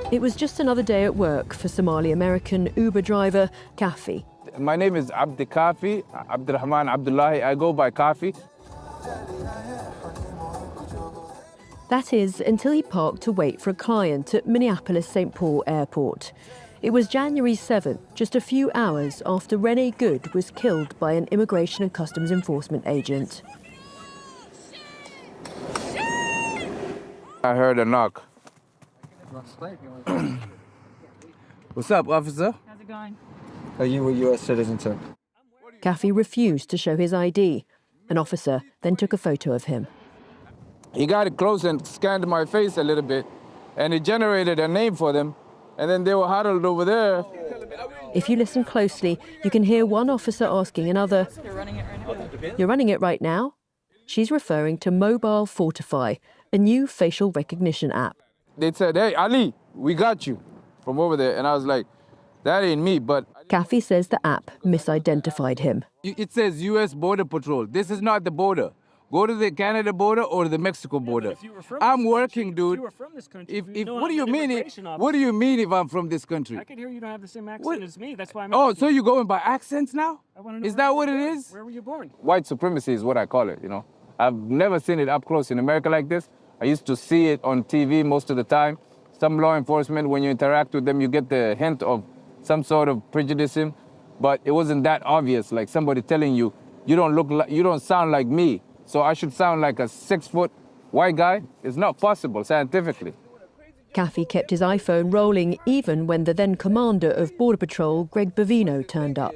It was just another day at work for Somali-American Uber driver Kafi. My name is Abdi Kafi, Abdurrahman Abdullahi. I go by Kafi. That is, until he parked to wait for a client at Minneapolis-St. Paul Airport. It was January 7th, just a few hours after Rene Good was killed by an Immigration and Customs Enforcement agent. I heard a knock. What's up, officer? How's it going? Are you a U.S. citizen, sir? Kafi refused to show his ID. An officer then took a photo of him. He got it close and scanned my face a little bit, and it generated a name for them, and then they were huddled over there. If you listen closely, you can hear one officer asking another, You're running it right now? "You're running it right now?" She's referring to Mobile Fortify, a new facial recognition app. They said, "Hey, Ali, we got you," from over there, and I was like, that ain't me, but... Kafi says the app misidentified him. It says U.S. Border Patrol. This is not the border. Go to the Canada border or the Mexico border. I'm working, dude. If you were from this country, What do you mean? What do you mean if I'm from this country? I can hear you don't have the same accent as me. That's why I'm. Oh, so you're going by accents now? I want to know Is that what it is? Where were you born? White supremacy is what I call it, you know. I've never seen it up close in America like this. I used to see it on TV most of the time. Some law enforcement, when you interact with them, you get the hint of some sort of prejudice, but it wasn't that obvious, like somebody telling you, you don't sound like me, so I should sound like a 6-foot white guy. It's not possible scientifically. Kafi kept his iPhone rolling even when the then commander of Border Patrol, Greg Bovino, turned up.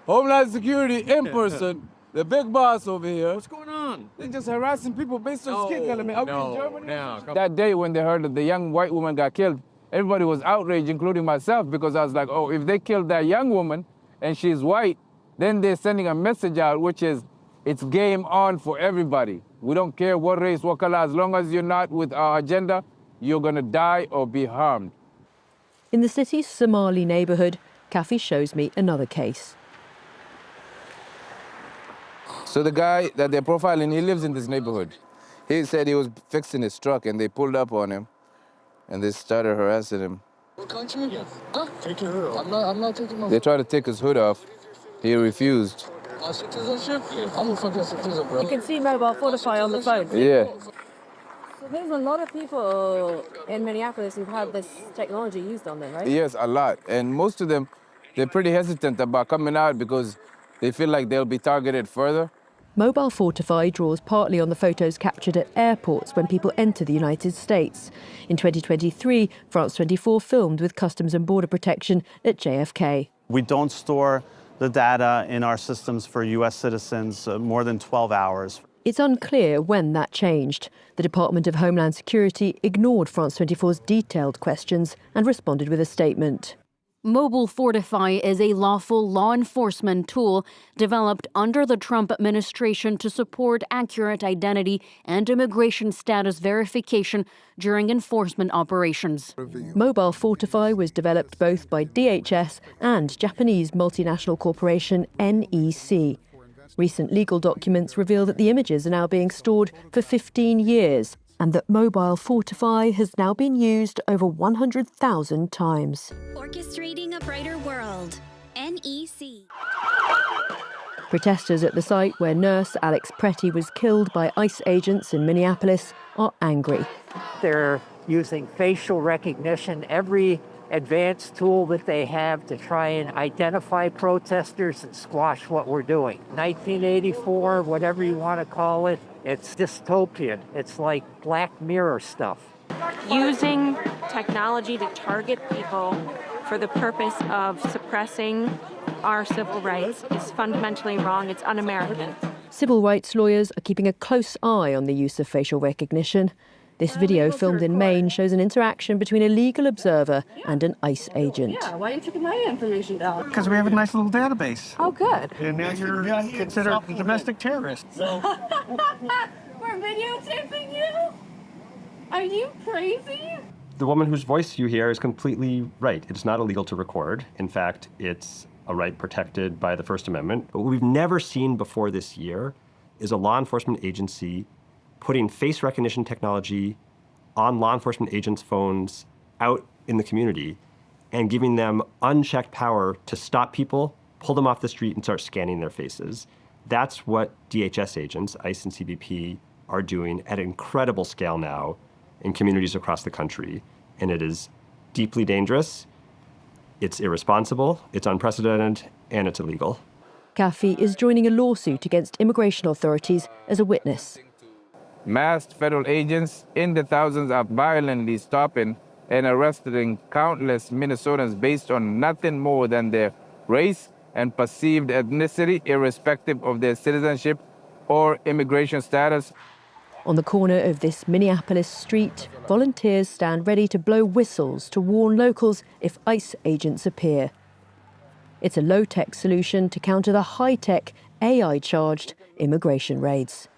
Homeland Security in person, the big boss over here. What's going on? They're just harassing people based on skin color. Man. Are we in Germany? No. That day when they heard that the young white woman got killed, everybody was outraged, including myself, because I was like, oh, if they killed that young woman and she's white, then they're sending a message out, which is, it's game on for everybody. We don't care what race, what color, as long as you're not with our agenda, you're gonna die or be harmed. In the city's Somali neighborhood, Kafi shows me another case. So the guy that they're profiling, he lives in this neighborhood. He said he was fixing his truck and they pulled up on him and they started harassing him. What country? Huh? Take your hood off. I'm not taking my... They tried to take his hood off. He refused. My citizenship? I'm a fucking citizen, bro. You can see Mobile Fortify on the phone. Yeah. So there's a lot of people in Minneapolis who've had this technology used on them, right? Yes, a lot. And most of them, they're pretty hesitant about coming out because they feel like they'll be targeted further. Mobile Fortify draws partly on the photos captured at airports when people enter the United States. In 2023, France 24 filmed with Customs and Border Protection at JFK. We don't store the data in our systems for U.S. citizens more than 12 hours. It's unclear when that changed. The Department of Homeland Security ignored France 24's detailed questions and responded with a statement. Mobile Fortify is a lawful law enforcement tool developed under the Trump administration to support accurate identity and immigration status verification during enforcement operations. Mobile Fortify was developed both by DHS and Japanese multinational corporation NEC. Recent legal documents reveal that the images are now being stored for 15 years and that Mobile Fortify has now been used over 100,000 times. Orchestrating a brighter world. NEC. Protesters at the site where nurse Alex Pretty was killed by ICE agents in Minneapolis are angry. They're using facial recognition, every advanced tool that they have to try and identify protesters and squash what we're doing. 1984, whatever you want to call it, it's dystopian. It's like Black Mirror stuff. Using technology to target people for the purpose of suppressing our civil rights is fundamentally wrong. It's un-American. Civil rights lawyers are keeping a close eye on the use of facial recognition. This video, filmed in Maine, shows an interaction between a legal observer and an ICE agent. Yeah, why are you taking my information down? Because we have a nice little database. Oh, good. And now you're considered a domestic terrorist. We're videotaping you? Are you crazy? The woman whose voice you hear is completely right. It's not illegal to record. In fact, it's a right protected by the First Amendment. But what we've never seen before this year is a law enforcement agency putting face recognition technology on law enforcement agents' phones out in the community and giving them unchecked power to stop people, pull them off the street, and start scanning their faces. That's what DHS agents, ICE and CBP, are doing at an incredible scale now in communities across the country. And it is deeply dangerous, it's irresponsible, it's unprecedented, and it's illegal. Kafi is joining a lawsuit against immigration authorities as a witness. Masked federal agents in the thousands are violently stopping and arresting countless Minnesotans based on nothing more than their race and perceived ethnicity, irrespective of their citizenship or immigration status. On the corner of this Minneapolis street, volunteers stand ready to blow whistles to warn locals if ICE agents appear. It's a low-tech solution to counter the high-tech, AI-charged immigration raids.